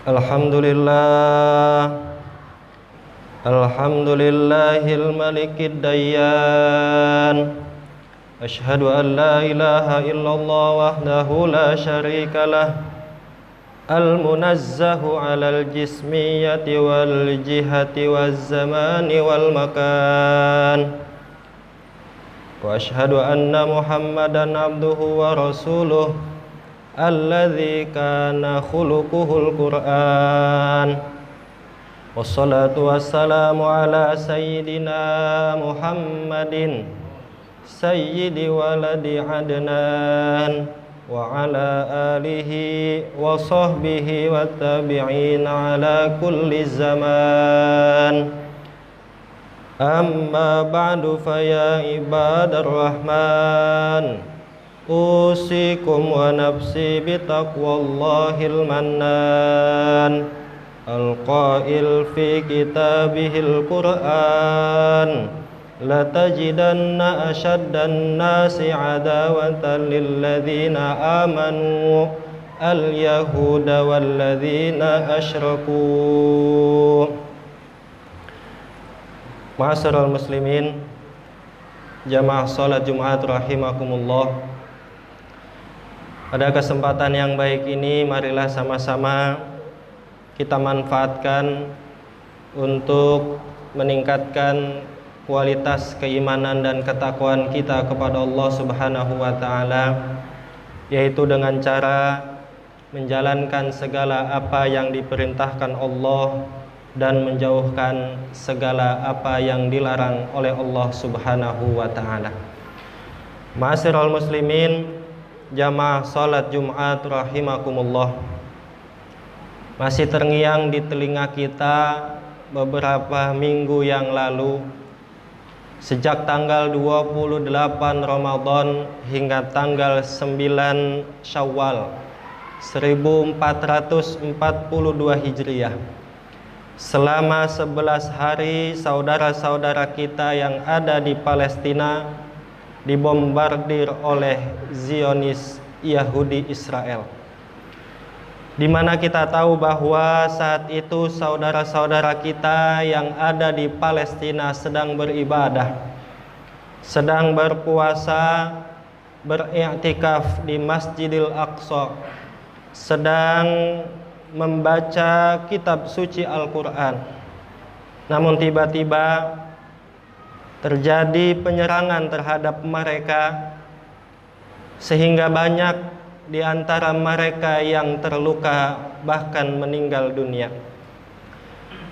Alhamdulillah, alhamdulillahil malikid dayyan. Asyhadu an la ilaha illallah wahdahu la syarikalah, al-munazzahu alal jismiyati wal jihati waz zamani wal makan. Wa asyhadu anna Muhammadan abduhu wa rasuluh alladzi kana khuluquhul Qur'an. Wassalatu wassalamu ala sayyidina Muhammadin sayyidi waladi Adnan wa ala alihi wa sahbihi wa tabi'in ala kulli zaman. Amma ba'du fa ya ibadar rahman, usikum wa nafsi bitaqwallahil mannan, al-qail fi kitabihil Qur'an, la tajidanna ashaddan nasi adawatan lilladzina amanu al-yahuda walladzina asyraku. Ma'asyiral muslimin, jamaah salat Jumat rahimakumullah. Pada kesempatan yang baik ini, marilah sama-sama kita manfaatkan untuk meningkatkan kualitas keimanan dan ketakwaan kita kepada Allah Subhanahu wa taala, yaitu dengan cara menjalankan segala apa yang diperintahkan Allah dan menjauhkan segala apa yang dilarang oleh Allah Subhanahu wa taala. Ma'asyiral muslimin, jamaah salat Jumat rahimakumullah. Masih terngiang di telinga kita beberapa minggu yang lalu, sejak tanggal 28 Ramadan hingga tanggal 9 Syawal 1442 Hijriah. Selama 11 hari saudara-saudara kita yang ada di Palestina dibombardir oleh Zionis Yahudi Israel, di mana kita tahu bahwa saat itu saudara-saudara kita yang ada di Palestina sedang beribadah, sedang berpuasa, beriktikaf di Masjidil Aqsa, sedang membaca kitab suci Al-Quran. Namun tiba-tiba terjadi penyerangan terhadap mereka, sehingga banyak di antara mereka yang terluka bahkan meninggal dunia.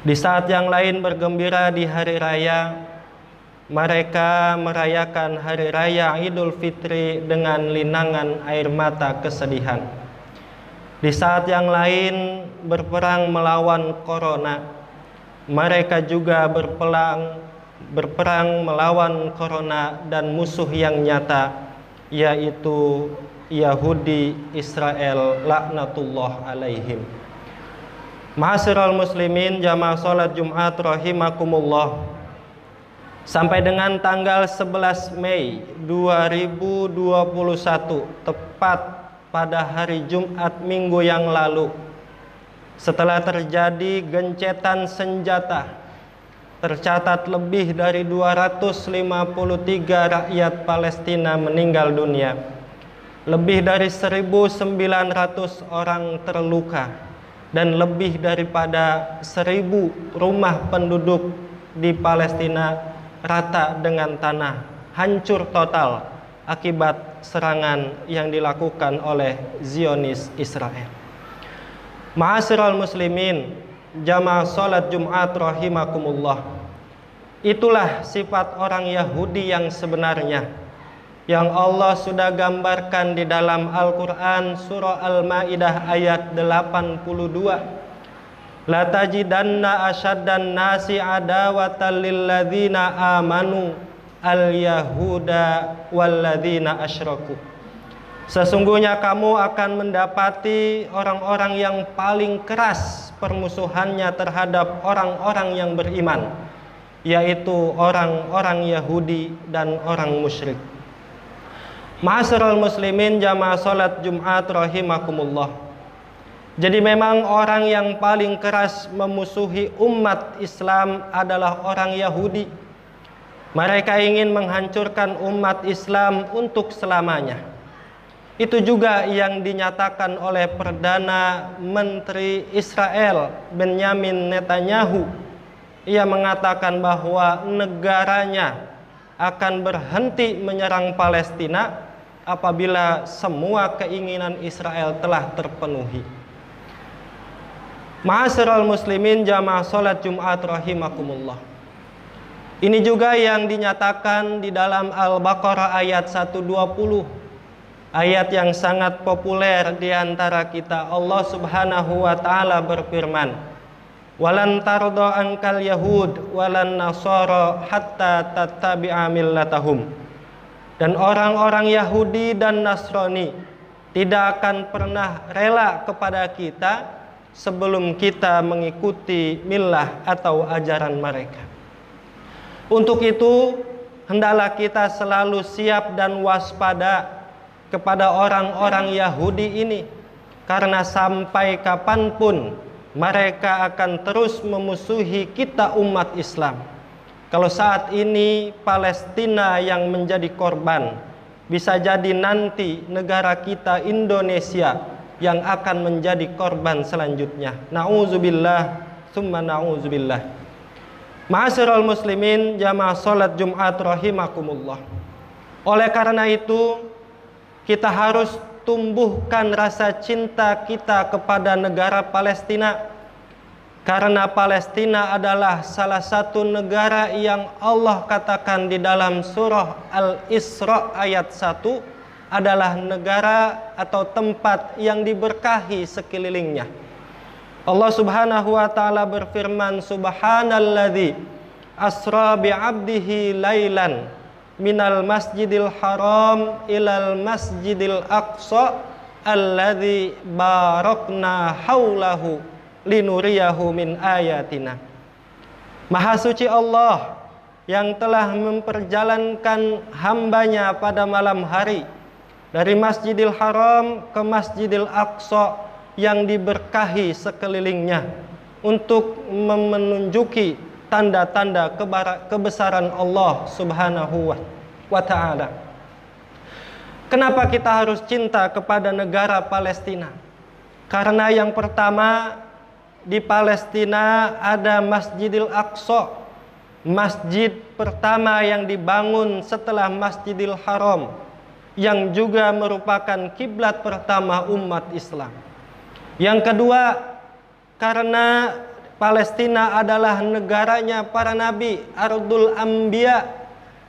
Di saat yang lain bergembira di hari raya, mereka merayakan hari raya Idul Fitri dengan linangan air mata kesedihan. Di saat yang lain berperang melawan corona, mereka juga berperang melawan corona dan musuh yang nyata, yaitu Yahudi Israel laknatullah alaihim. Ma'asyiral muslimin, jamaah salat Jumat rahimakumullah. Sampai dengan tanggal 11 Mei 2021, tepat pada hari Jumat minggu yang lalu, setelah terjadi gencatan senjata, tercatat lebih dari 253 rakyat Palestina meninggal dunia, lebih dari 1.900 orang terluka, dan lebih daripada 1.000 rumah penduduk di Palestina rata dengan tanah, hancur total akibat serangan yang dilakukan oleh Zionis Israel. Ma'asyiral muslimin, jamaah salat Jumat rahimakumullah. Itulah sifat orang Yahudi yang sebenarnya, yang Allah sudah gambarkan di dalam Al-Quran surah Al-Ma'idah ayat 82. La tajidanna asyaddan nasi adawatan lilladzina amanu al-yahuda walladzina asyraku. Sesungguhnya kamu akan mendapati orang-orang yang paling keras permusuhannya terhadap orang-orang yang beriman, yaitu orang-orang Yahudi dan orang musyrik. Ma'asyiral muslimin, jamaah salat Jumat rahimakumullah. Jadi memang orang yang paling keras memusuhi umat Islam adalah orang Yahudi. Mereka ingin menghancurkan umat Islam untuk selamanya. Itu juga yang dinyatakan oleh Perdana Menteri Israel Benyamin Netanyahu. Ia mengatakan bahwa negaranya akan berhenti menyerang Palestina apabila semua keinginan Israel telah terpenuhi. Ma'asyiral muslimin jamaah salat Jumat rahimakumullah. Ini juga yang dinyatakan di dalam Al-Baqarah ayat 120. Ayat yang sangat populer di antara kita. Allah Subhanahu wa taala berfirman, "Walan tarda ankal yahud walan nasara hatta tattabi'a millatahum." Dan orang-orang Yahudi dan Nasrani tidak akan pernah rela kepada kita sebelum kita mengikuti millah atau ajaran mereka. Untuk itu, hendaklah kita selalu siap dan waspada kepada orang-orang Yahudi ini, karena sampai kapanpun mereka akan terus memusuhi kita umat Islam. Kalau saat ini Palestina yang menjadi korban, bisa jadi nanti negara kita Indonesia yang akan menjadi korban selanjutnya. Na'udzubillah, summa na'udzubillah. Ma'asyiral muslimin jamaah salat Jumat rahimakumullah. Oleh karena itu, kita harus tumbuhkan rasa cinta kita kepada negara Palestina. Karena Palestina adalah salah satu negara yang Allah katakan di dalam surah Al-Isra ayat 1 adalah negara atau tempat yang diberkahi sekelilingnya. Allah Subhanahu wa taala berfirman, "Subhanalladzi asra bi'abdihi lailan minal masjidil haram ilal masjidil aqsa alladzi barakna haulahu linuriyahu min ayatina." Maha suci Allah yang telah memperjalankan hambanya pada malam hari dari Masjidil Haram ke Masjidil Aqsa yang diberkahi sekelilingnya untuk menunjuki tanda-tanda kebesaran Allah Subhanahu wa ta'ala. Kenapa kita harus cinta kepada negara Palestina? Karena yang pertama, di Palestina ada Masjidil Aqsa, masjid pertama yang dibangun setelah Masjidil Haram, yang juga merupakan kiblat pertama umat Islam. Yang kedua, karena Palestina adalah negaranya para nabi, Ardul Anbiya.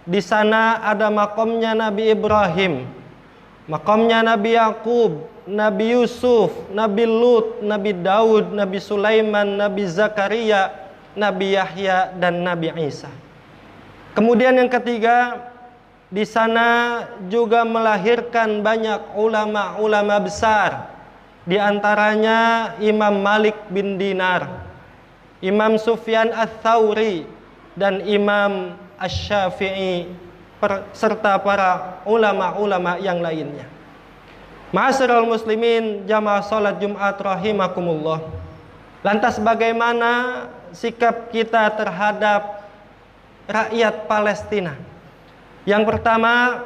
Di sana ada makamnya Nabi Ibrahim, makamnya Nabi Yakub, Nabi Yusuf, Nabi Lut, Nabi Daud, Nabi Sulaiman, Nabi Zakaria, Nabi Yahya, dan Nabi Isa. Kemudian yang ketiga, di sana juga melahirkan banyak ulama-ulama besar. Di antaranya Imam Malik bin Dinar, Imam Sufyan Ats-Tsauri, dan Imam Asy-Syafi'i, serta para ulama-ulama yang lainnya. Ma'asyiral muslimin jamaah salat Jumat rahimakumullah. Lantas bagaimana sikap kita terhadap rakyat Palestina? Yang pertama,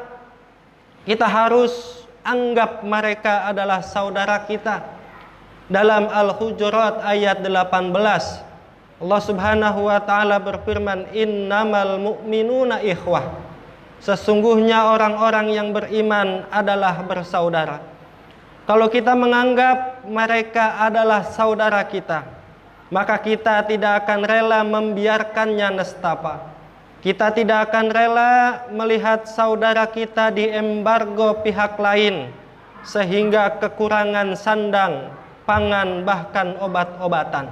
kita harus anggap mereka adalah saudara kita. Dalam Al-Hujurat ayat 18, Allah Subhanahu wa taala berfirman, "Innamal mu'minuna ikhwah." Sesungguhnya orang-orang yang beriman adalah bersaudara. Kalau kita menganggap mereka adalah saudara kita, maka kita tidak akan rela membiarkannya nestapa. Kita tidak akan rela melihat saudara kita diembargo pihak lain sehingga kekurangan sandang, pangan, bahkan obat-obatan.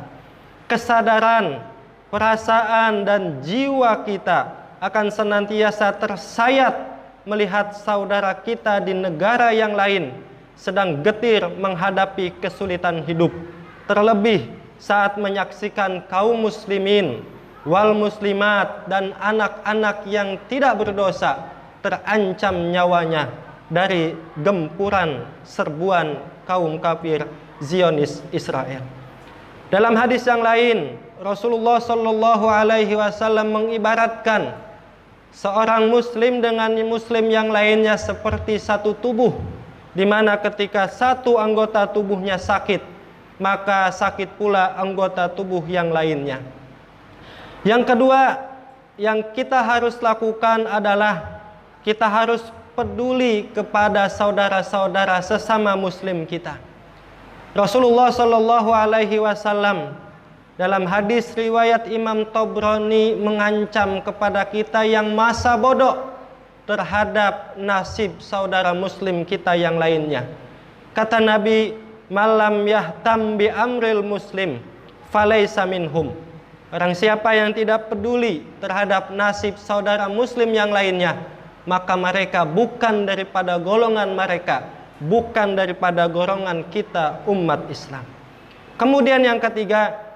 Kesadaran, perasaan, dan jiwa kita akan senantiasa tersayat melihat saudara kita di negara yang lain sedang getir menghadapi kesulitan hidup. Terlebih saat menyaksikan kaum muslimin wal muslimat dan anak-anak yang tidak berdosa terancam nyawanya dari gempuran serbuan kaum kafir Zionis Israel. Dalam hadis yang lain, Rasulullah Shallallahu Alaihi Wasallam mengibaratkan seorang muslim dengan muslim yang lainnya seperti satu tubuh, di mana ketika satu anggota tubuhnya sakit, maka sakit pula anggota tubuh yang lainnya. Yang kedua yang kita harus lakukan adalah kita harus peduli kepada saudara-saudara sesama muslim kita. Rasulullah Shallallahu Alaihi Wasallam dalam hadis riwayat Imam Tabrani mengancam kepada kita yang masa bodoh terhadap nasib saudara muslim kita yang lainnya. Kata Nabi, malam yahtam bi amril muslim falaysa minhum. Orang siapa yang tidak peduli terhadap nasib saudara muslim yang lainnya, maka mereka bukan daripada golongan mereka, bukan daripada golongan kita umat Islam. Kemudian yang ketiga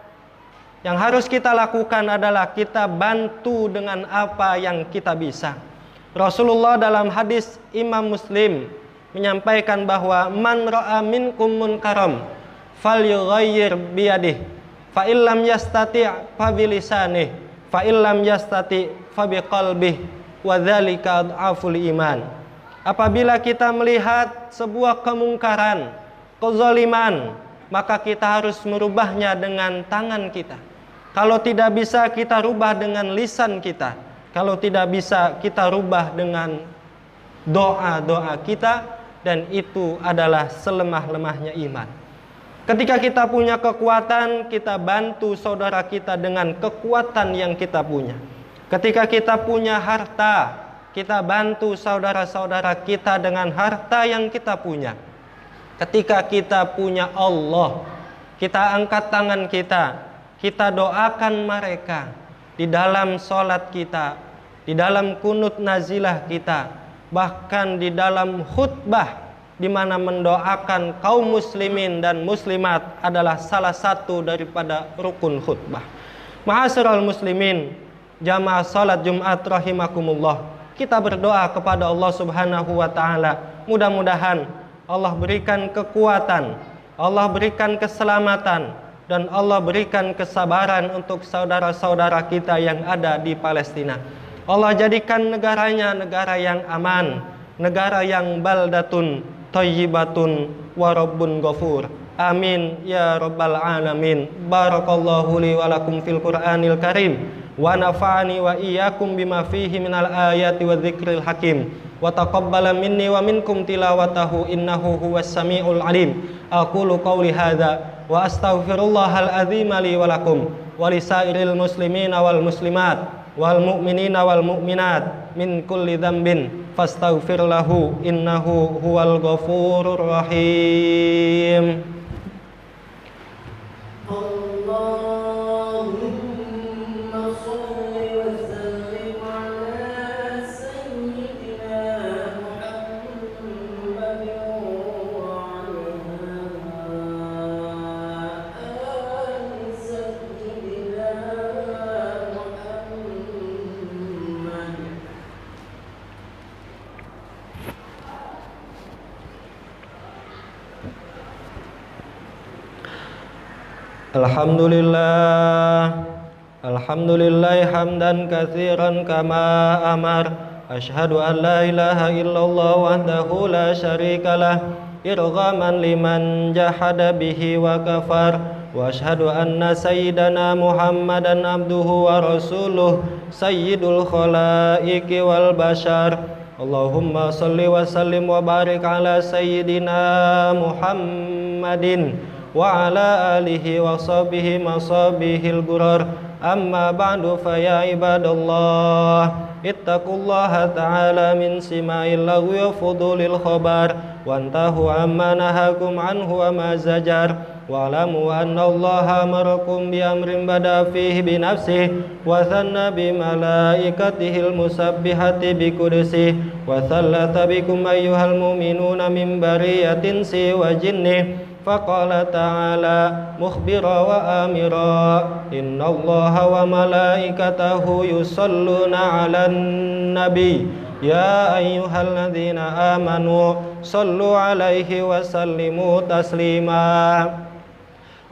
yang harus kita lakukan adalah kita bantu dengan apa yang kita bisa. Rasulullah dalam hadis Imam Muslim menyampaikan bahwa man ra'a minkum munkaram falyughayyir biyadihi fa illam yastati' fa bilisanih fa illam yastati' fa biqalbihi wa dzalika adhaful iman. Apabila kita melihat sebuah kemungkaran, kezaliman, maka kita harus merubahnya dengan tangan kita. Kalau tidak bisa, kita rubah dengan lisan kita. Kalau tidak bisa, kita rubah dengan doa-doa kita, dan itu adalah selemah-lemahnya iman. Ketika kita punya kekuatan, kita bantu saudara kita dengan kekuatan yang kita punya. Ketika kita punya harta, kita bantu saudara-saudara kita dengan harta yang kita punya. Ketika kita punya Allah, kita angkat tangan kita doakan mereka di dalam sholat kita, di dalam kunut nazilah kita, bahkan di dalam khutbah, di mana mendoakan kaum muslimin dan muslimat adalah salah satu daripada rukun khutbah. Ma'asyiral muslimin, jamaah salat Jumat rahimakumullah, kita berdoa kepada Allah Subhanahu wa taala, mudah-mudahan Allah berikan kekuatan, Allah berikan keselamatan, dan Allah berikan kesabaran untuk saudara-saudara kita yang ada di Palestina. Allah jadikan negaranya negara yang aman, negara yang baldatun thayyibatun wa rabbun ghafur. Amin ya rabbal alamin. Barakallahu li wa lakum fil Qur'anil Karim wa nafa'ani wa iyyakum bima fihi minal ayati wa dzikril hakim wa taqabbala minni wa minkum tilawatahu innahu huwas samiul alim. Aqulu qawli hadza wa astaghfirullahal azim li wa lakum wa lisairil muslimina wal muslimat wal mu'minina wal mu'minat min kulli dzambin fastaghfir lahu innahu huwal ghafurur rahim. Alhamdulillah hamdan katsiran kama amar. Asyhadu an la ilaha illallah wahdahu la syarikalah irghaman liman jahada bihi wa kafar. Wa asyhadu anna sayyidana Muhammadan abduhu wa rasuluh sayyidul khalaiqi wal bashar. Allahumma salli wa sallim wa barik ala sayyidina Muhammadin wa ala alihi wa sahbihi masabihil gurar. Amma ba'du fa ya ibadallah ittaqullaha ta'ala min sima'il lagwi wa fudulil khabar wantahu amma nahakum anhu wa ma zajar wa'lamu anna allaha amarakum bi amrin bada fihi bi nafsihi wa thanna bi malaikatihil musabbihati bi qudsihi wa thallata bikum ayyuhal mu'minuna min bariyatin si wa jinni. Faqala ta'ala mukhbira wa amira innallaha wa malaikatahu yusalluna 'alan nabi يا أيها الذين آمنوا صلوا عليه وسلموا تسليما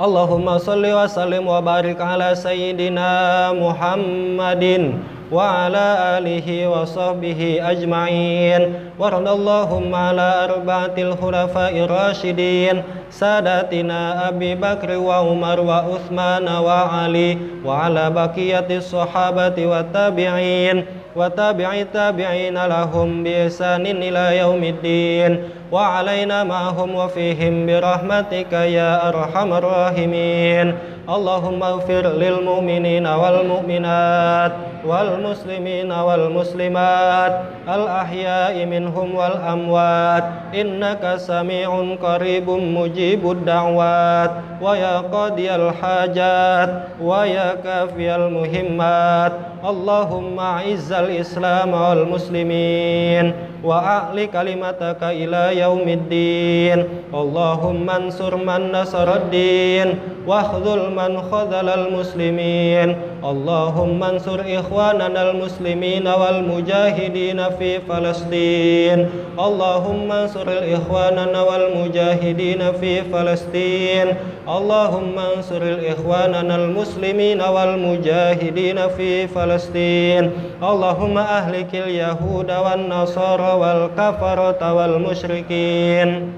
اللهم صل وسلم وبارك على سيدنا محمد وعلى آله وصحبه أجمعين وارض اللهم على أربعة الخلفاء الراشدين ساداتنا أبي بكر وعمر وعثمان وعلي وعلى بقية الصحابة والتابعين وتابع التابعين لهم بإحسان إلى يوم الدين وعلينا معهم وفيهم برحمتك يا أرحم الراحمين اللهم اغفر للمؤمنين والمؤمنات والمسلمين والمسلمات الأحياء منهم والأموات إنك سميع قريب مجيب الدعوات ويا قاضي الحاجات ويا كافي المهمات اللهم أعز الإسلام والمسلمين وأعل كلمتك إلى يوم الدين اللهم انصر من نصر الدين واخذل من خذل المسلمين اللهم انصر إخواننا المسلمين والمجاهدين في فلسطين اللهم انصر إخواننا والمجاهدين في فلسطين اللهم انصر إخواننا المسلمين والمجاهدين في فلسطين اللهم أهلك اليهود والنصارى والكفرة والمشركين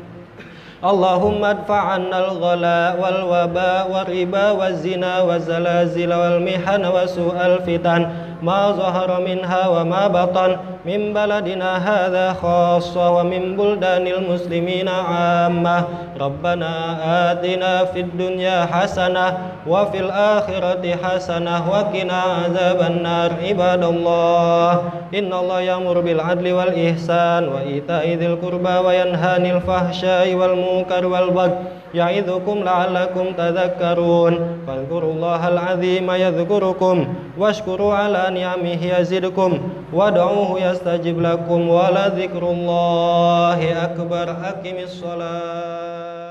اللهم ادفع عنا الغلاء والوباء والربا والزنا والزلازل والمحن وسوء الفتن ما ظهر منها وما بطن من بلدنا هذا خاصة ومن بلدان المسلمين عامة ربنا آتنا في الدنيا حسنة وفي الآخرة حسنة وقنا عذاب النار عباد الله إن الله يأمر بالعدل والإحسان وإيتاء ذي القربى وينهى عن الفحشاء والمنكر والبغي يعظكم لعلكم تذكرون فاذكروا الله العظيم يذكركم واشكروا على نعمه يزدكم وادعوه يستجب لكم ولذكر الله أكبر أقم الصلاة